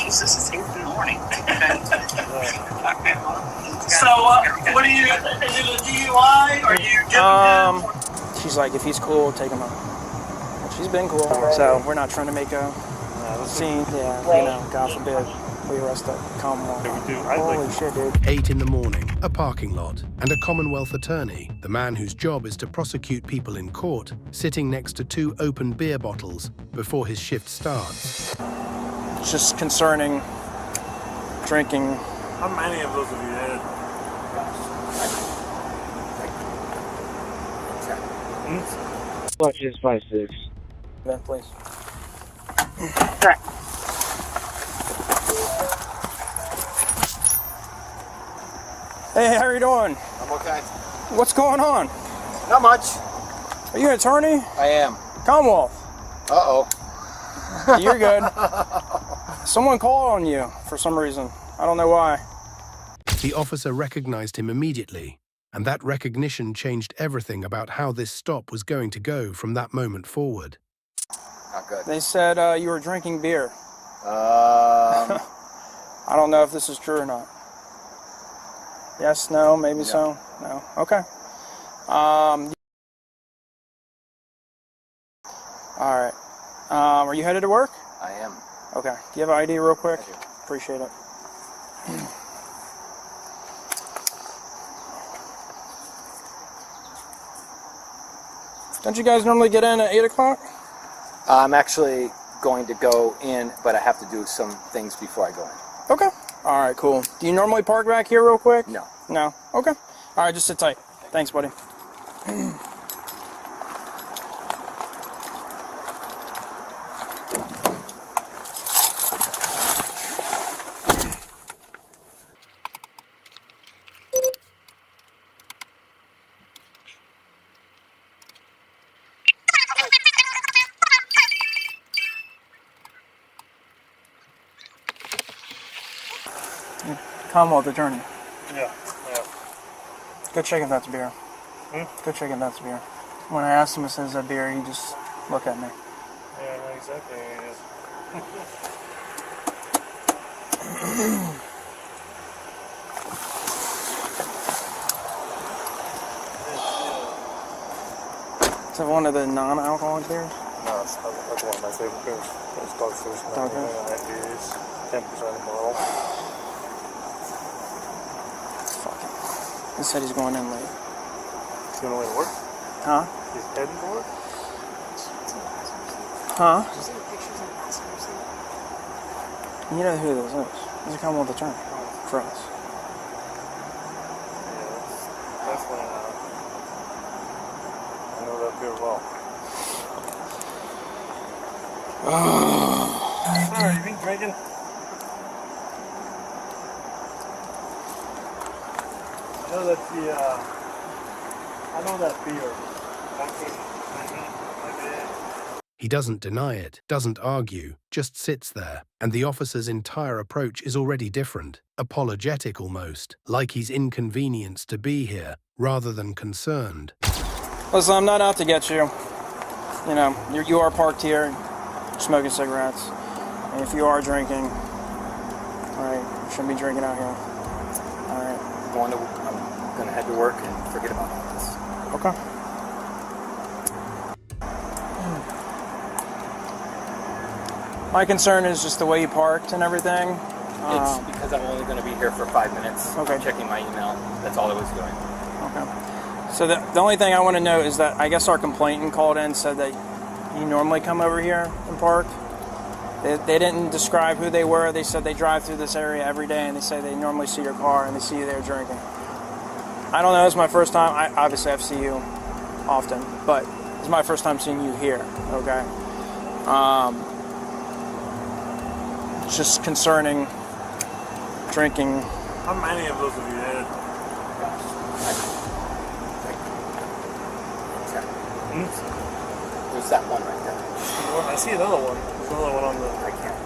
Jesus, it's 8 in the morning. So, what are you, is it a DUI? Are you giving him? She's like, if he's cool, take him out. She's been cool, so we're not trying to make a scene. Yeah, you know, God forbid we arrest a commonwealth. Holy shit, dude. 8 in the morning, a parking lot, and a Commonwealth attorney, the man whose job is to prosecute people in court, sitting next to 2 open beer bottles before his shift starts. It's just concerning drinking. How many of those have you had? Watch this 5-6. Yeah, please. Hey, how are you doing? I'm okay. What's going on? Not much. Are you an attorney? I am. Commonwealth. Uh-oh. You're good. Someone called on you for some reason. I don't know why. The officer recognized him immediately, and that recognition changed everything about how this stop was going to go from that moment forward. Not good. They said you were drinking beer. Um... I don't know if this is true or not. Yes, no, maybe so. No. Okay. All right. Are you headed to work? I am. Okay. Do you have an ID real quick? I do. Appreciate it. Don't you guys normally get in at 8 o'clock? I'm actually going to go in, but I have to do some things before I go in. Okay. All right, cool. Do you normally park back here real quick? No. No? Okay. All right, just sit tight. Thanks, buddy. Commonwealth attorney. Yeah. Go check if that's beer. Go check if that's beer. When I asked him if it's that beer, he just looked at me. Yeah, I know exactly what it is. Is that one of the non-alcoholic beers? No, that's one of my favorite beers. It's Dogfish. IPAs. 10% alcohol. He said he's going in late. He's going away to work? Huh? He's heading to work? Huh? Did you see the pictures of passengers? You know who this is. This is a Commonwealth attorney for us. Yeah, that's definitely I know that beer well. Sorry, you been drinking? I know that beer. He doesn't deny it, doesn't argue, just sits there, and the officer's entire approach is already different, apologetic almost, like he's inconvenienced to be here, rather than concerned. Listen, I'm not out to get you. You know, you are parked here, smoking cigarettes. And if you are drinking, alright, you shouldn't be drinking out here. Alright. I'm going to head to work and forget about all this. Okay. My concern is just the way you parked and everything. It's because I'm only going to be here for 5 minutes. Okay. I'm checking my email. That's all I was doing. Okay. So the only thing I want to know is that I guess our complainant called in and said that you normally come over here and park. They didn't describe who they were. They said they drive through this area every day, and they say they normally see your car and they see you there drinking. I don't know. It's my first time. Obviously, I've seen you often, but it's my first time seeing you here. Okay. It's just concerning drinking. How many of those have you had? There's that one right there. Well, I see another one. There's another one on the... I can't.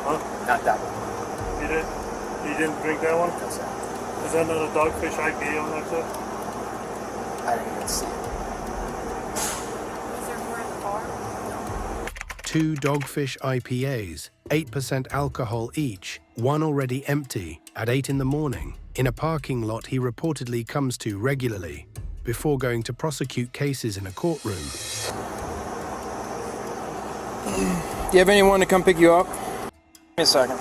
Huh? Not that one. You didn't drink that one? No, sir. Is that another Dogfish IPA on that too? I didn't even see it. Is there more in the bar? No. 2 Dogfish IPAs, 8% alcohol each, one already empty, at 8 in the morning, in a parking lot he reportedly comes to regularly, before going to prosecute cases in a courtroom. Do you have anyone to come pick you up? Give me a second.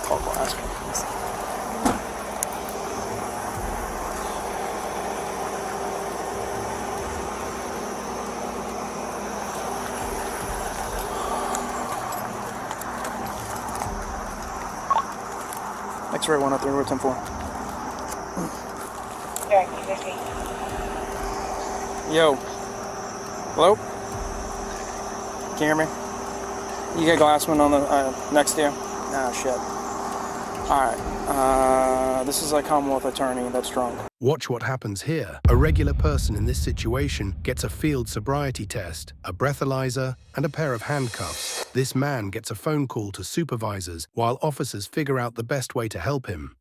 Call Glasgow. X-ray 103, we're 10-4. Yo. Hello? Can you hear me? You got Glassman on the next to you? Ah, shit. Alright. This is a Commonwealth attorney that's drunk. Watch what happens here. A regular person in this situation gets a field sobriety test, a breathalyzer, and a pair of handcuffs. This man gets a phone call to supervisors while officers figure out the best way to help him.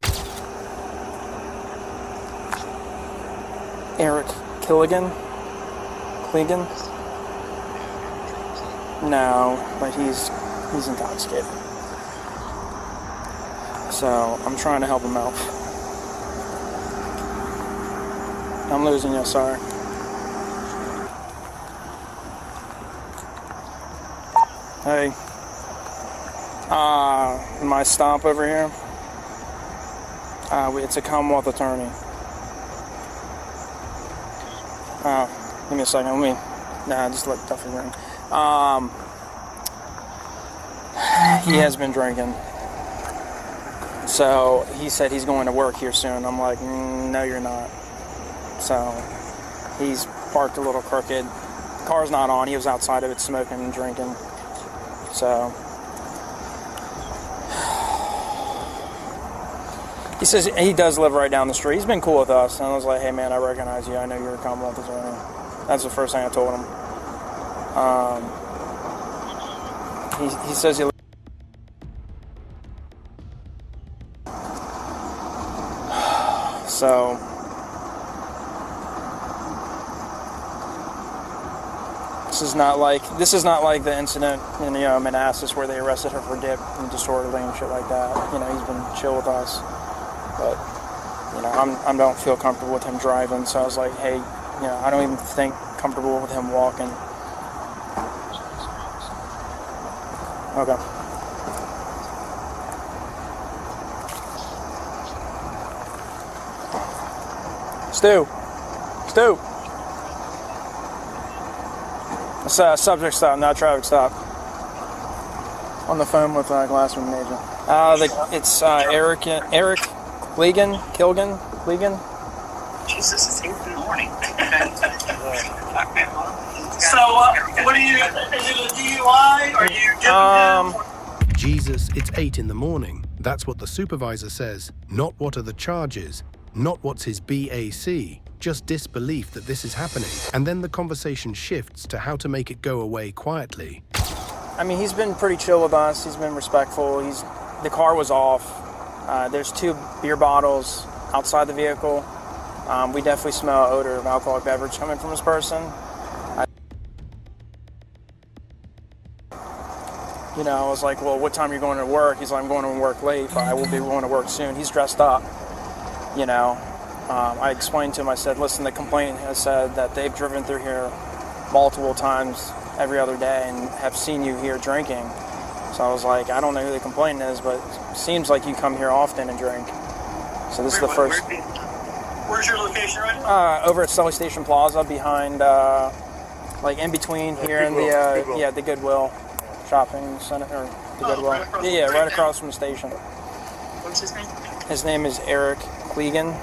Eric Clingan? No, but he's intoxicated. So I'm trying to help him out. I'm losing you, sorry. Hey. My stop over here. It's a Commonwealth attorney. Give me a second. Just let Duffy ring. He has been drinking. So he said he's going to work here soon. I'm like, no, you're not. So he's parked a little crooked. The car's not on. He was outside of it smoking and drinking. So he says he does live right down the street. He's been cool with us. And I was like, hey, man, I recognize you. I know you're a Commonwealth attorney. That's the first thing I told him. He says he... So... This is not like the incident in Manassas where they arrested her for dip and disorderly and shit like that. He's been chill with us, but I don't feel comfortable with him driving. So I was like, hey, I don't even think comfortable with him walking. Okay. Stu. It's a subject stop, not traffic stop. On the phone with Glassman and agent. It's Eric Clingan. Jesus, it's 8 in the morning. So, what are you? Is it a DUI? Are you dipping him? Jesus, it's 8 in the morning. That's what the supervisor says. Not what are the charges. Not what's his BAC. Just disbelief that this is happening. And then the conversation shifts to how to make it go away quietly. He's been pretty chill with us. He's been respectful. The car was off. There's 2 beer bottles outside the vehicle. We definitely smell odor of alcoholic beverage coming from this person. I was like, well, what time are you going to work? He's like, I'm going to work late, but I will be going to work soon. He's dressed up, I explained to him, I said, listen, the complainant has said that they've driven through here multiple times every other day and have seen you here drinking. So I was like, I don't know who the complainant is, but it seems like you come here often and drink. So this is the first. Where's your location right now? Over at Sully Station Plaza, behind, in between here and the Goodwill shopping center, or the Goodwill. Right across from the station. What's his name? His name is Eric Clingan.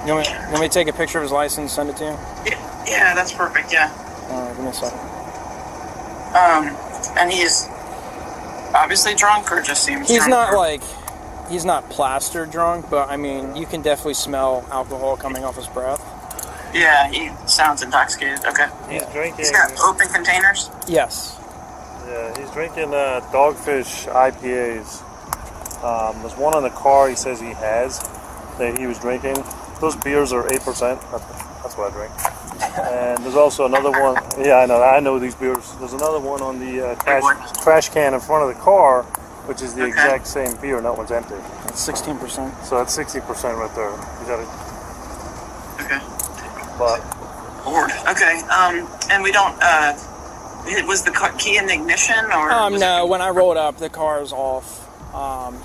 You want me to take a picture of his license, send it to you? Yeah, that's perfect, yeah. Give me a second. And he's obviously drunk, or just seems He's drunk? He's not plastered drunk, but you can definitely smell alcohol coming off his breath. Yeah, he sounds intoxicated, okay. He's drinking... He's got open containers? Yes. Yeah, he's drinking Dogfish IPAs. There's one in the car he says he has that he was drinking. Those beers are 8%. That's what I drink. And there's also another one. Yeah, I know these beers. There's another one on the trash can in front of the car, which is the exact same beer, and that one's empty. That's 16%. So that's 60% right there. You got it. Okay. But Lord. Okay. And we don't. Was the key in the ignition or? No. When I rolled up, the car was off.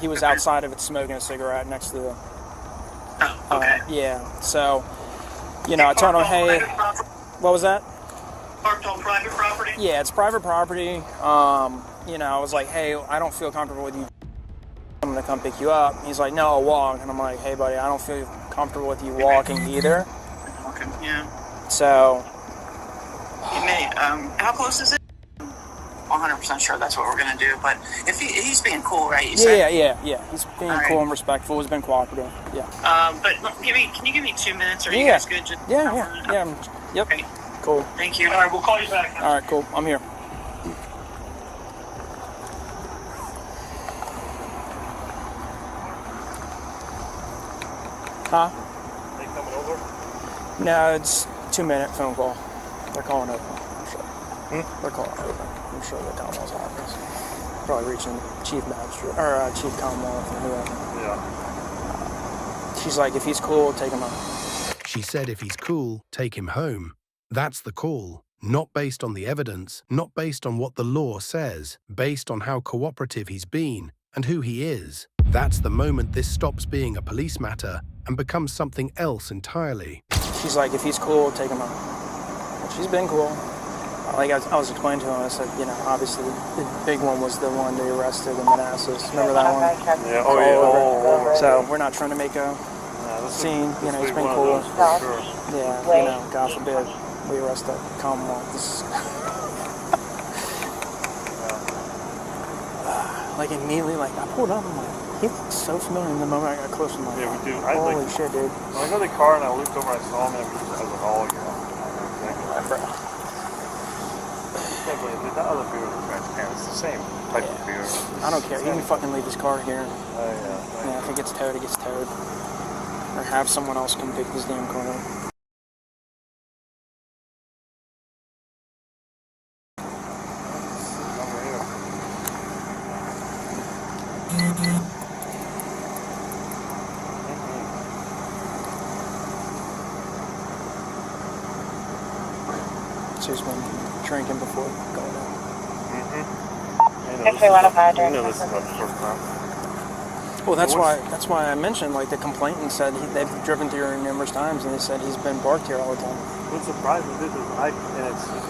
He was outside of it smoking a cigarette next to the. Oh, okay. Yeah. So, I told him, hey, what was that? Parked on private property? Yeah, it's private property. I was like, hey, I don't feel comfortable with you. I'm going to come pick you up. He's like, no, I'll walk. And I'm like, hey, buddy, I don't feel comfortable with you walking either. Okay, yeah. So. You may, how close is it? 100% sure that's what we're going to do. But if he's being cool, right? You said? Yeah. He's being cool and respectful. He's been cooperative. Yeah. But can you give me 2 minutes? Or are you guys good? Just Yeah. Yep. Okay. Cool. Thank you. All right, we'll call you back. All right, cool. I'm here. Huh? they coming over? No, it's 2-minute phone call. They're calling over, I'm sure. They're calling over. I'm sure the Commonwealth's office. Probably reaching Chief Magistrate, or Chief Commonwealth, or whoever. Yeah. She's like, if he's cool, take him home. She said if he's cool, take him home. That's the call. Not based on the evidence, not based on what the law says, based on how cooperative he's been and who he is. That's the moment this stops being a police matter and becomes something else entirely. She's like, if he's cool, take him home. She's been cool. Like I was explaining to him, I said, obviously the big one was the one they arrested in Manassas. Remember that one? Yeah. Oh, yeah. So we're not trying to make a scene. He's been cool. Sure. Yeah, God forbid we arrest the Commonwealth. Like immediately, I pulled up, I'm like, he looks so familiar. In the moment I got close, I'm like, Yeah, we do. Holy shit, dude. When I got in the car and I looked over, I saw him, and I was like, oh, yeah. That other beer in the trash can, it's the same type of beer. I don't care. He can fucking leave his car here. Yeah. If it gets towed, it gets towed. Or have someone else come pick this damn car up. She's been drinking before going out. This is not the first time. Well, that's why I mentioned, the complainant said they've driven through here numerous times, and they said he's been parked here all the time. What's surprising is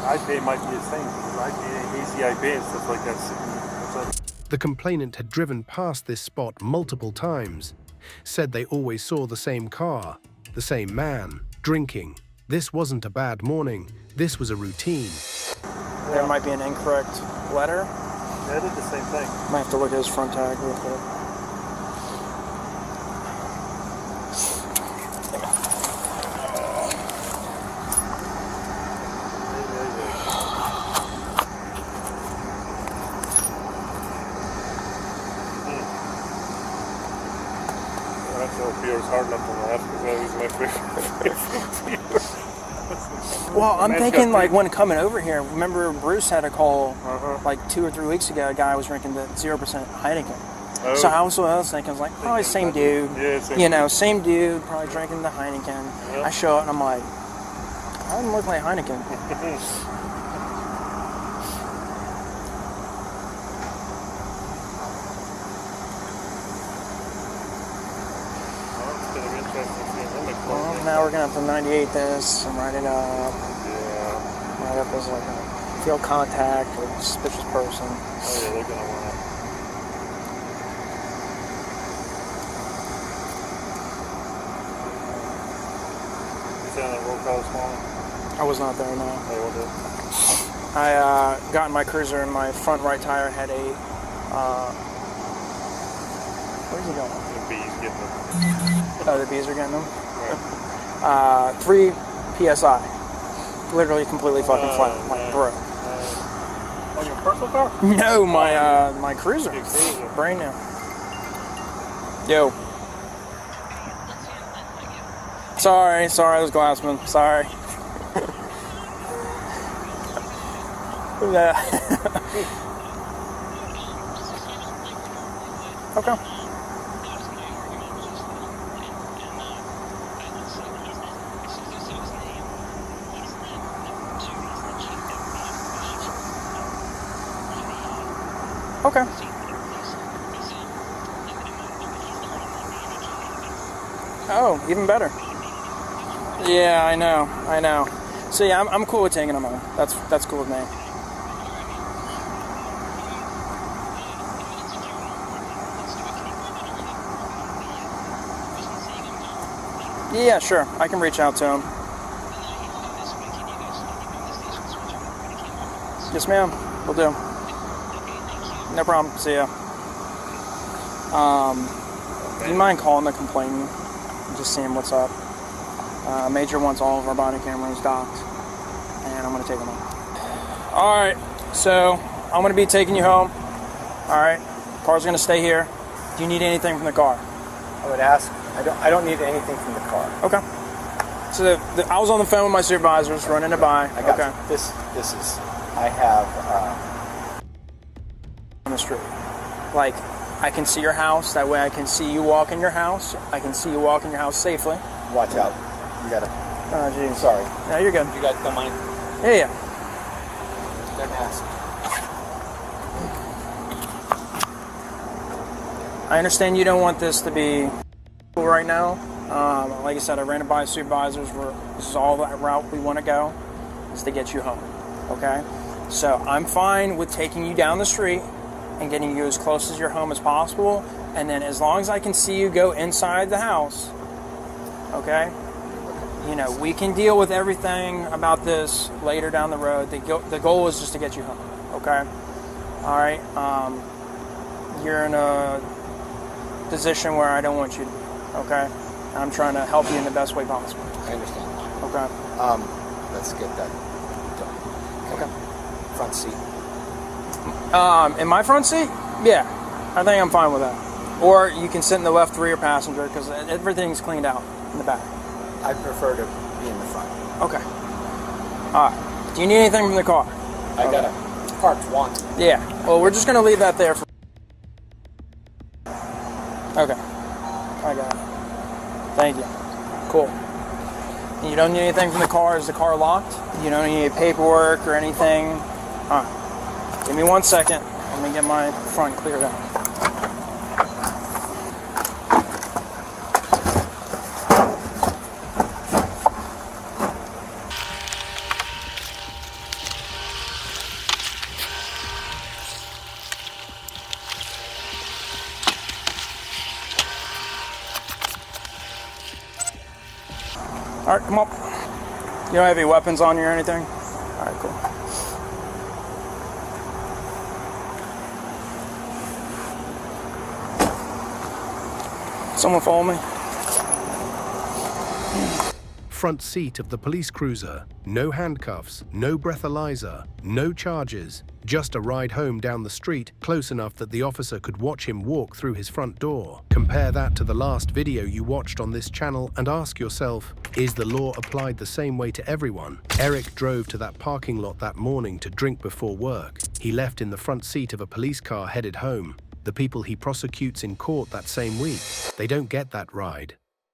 IPA might be his thing. IPA, ACIP and stuff like that. The complainant had driven past this spot multiple times, said they always saw the same car, the same man, drinking. This wasn't a bad morning, this was a routine. There might be an incorrect letter. Yeah, I did the same thing. Might have to look at his front tag real quick. Beer's hard enough to laugh because that was my favorite. Well, I'm thinking when coming over here, remember Bruce had a call 2 or 3 weeks ago, a guy was drinking the 0% Heineken. Oh. So I was thinking, probably same dude. Yeah, same dude, probably drinking the Heineken. Yep. I show up and I'm like, I don't look like Heineken. Well, now we're going to have to 98 this and write it up. Yeah. Write up as a field contact or suspicious person. Oh yeah, they're going to want it. You said on that roll call this morning? I was not there, no. They all did. I got in my cruiser and my front right tire had a, where's he going? The bees getting them. Oh, the bees are getting them? Right. 3 PSI. Literally completely fucking flat. Bro. On your personal car? No, my cruiser. Your cruiser. Brand new. Yo. Sorry, those glassmen. Sorry. Yeah. Okay. Okay. Oh, even better. Yeah, I know. So yeah, I'm cool with taking them home. That's cool with me. Yeah, sure. I can reach out to him. Yes, ma'am. Will do. No problem. See ya. Do you mind calling the complainant and just seeing what's up? Major wants all of our body cameras docked, and I'm going to take them home. All right. So I'm going to be taking you home. All right. Car's going to stay here. Do you need anything from the car? I would ask. I don't need anything from the car. Okay. So I was on the phone with my supervisors, running it by. I got okay. you. This is. I have. On the street. Like, I can see your house. That way I can see you walk in your house. I can see you walk in your house safely. Watch out. You gotta. Oh, geez. Sorry. No, you're good. You guys don't mind? Yeah. Don't ask. I understand you don't want this to be right now. Like I said, I ran it by supervisors. This is all the route we want to go, is to get you home. Okay? So I'm fine with taking you down the street and getting you as close as your home as possible. And then as long as I can see you go inside the house, okay? You know, we can deal with everything about this later down the road. The goal is just to get you home, okay? All right? You're in a position where I don't want you to be, okay? I'm trying to help you in the best way possible. I understand. Okay. Let's get that done. Okay. Front seat. In my front seat? Yeah. I think I'm fine with that. Or you can sit in the left rear passenger because everything's cleaned out in the back. I prefer to be in the front. Okay. All right. Do you need anything from the car? I got it. Parked once. Yeah. Well, we're just going to leave that there for... Okay. I got it. Thank you. Cool. You don't need anything from the car? Is the car locked? You don't need any paperwork or anything? All right. Give me 1 second. Let me get my front cleared out. All right, come up. You don't have any weapons on you or anything? All right, cool. Someone follow me? Front seat of the police cruiser. No handcuffs, no breathalyzer, no charges. Just a ride home down the street, close enough that the officer could watch him walk through his front door. Compare that to the last video you watched on this channel and ask yourself, is the law applied the same way to everyone? Eric drove to that parking lot that morning to drink before work. He left in the front seat of a police car headed home. The people he prosecutes in court that same week, they don't get that ride.